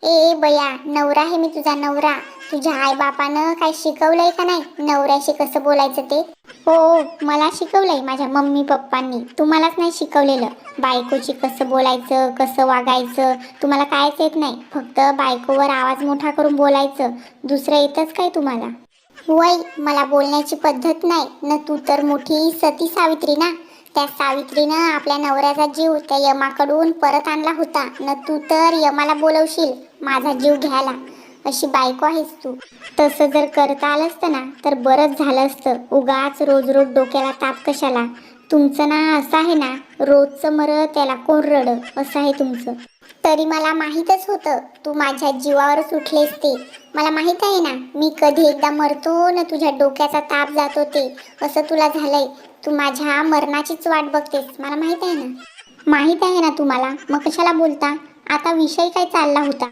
ए बया, नवरा आहे मी तुझा नवरा. तुझ्या आई बापानं काय शिकवलंय का नाही नवऱ्याशी कसं बोलायचं ते? हो, मला शिकवलंय माझ्या मम्मी पप्पांनी. तुम्हालाच नाही शिकवलेलं. बायकोशी कसं बोलायचं, कसं वागायचं तुम्हाला कायच येत नाही. फक्त बायकोवर आवाज मोठा करून बोलायचं. दुसरं येतच काय तुम्हाला? वय, मला बोलण्याची पद्धत नाही न. तू तर मोठी सती सावित्री ना. त्या सावित्रीनं आपल्या नवऱ्याचा जीव त्या यमाकडून परत आणला होता न. तू तर यमाला बोलवशील माझा जीव घ्यायला. अशी बायको आहेस तू. तसं जर करता आलं असतं ना तर बरंच झालं असतं. उगाच रोज रोज डोक्याला ताप कशाला? तुमचं ना असं आहे ना, रोजचं मरं त्याला कोण रड असं आहे तुमचं. तरी मला माहीतच होतं तू माझ्या जीवावरच उठलेस ते. मला माहीत आहे ना, मी कधी एकदा मरतो ना तुझ्या डोक्याचा ताप जातो ते. असं तुला झालंय. तू माझ्या मरणाचीच वाट बघतेस, मला माहीत आहे ना. माहीत आहे ना तुम्हाला, मग कशाला बोलता? आता विषय काय चालला होता?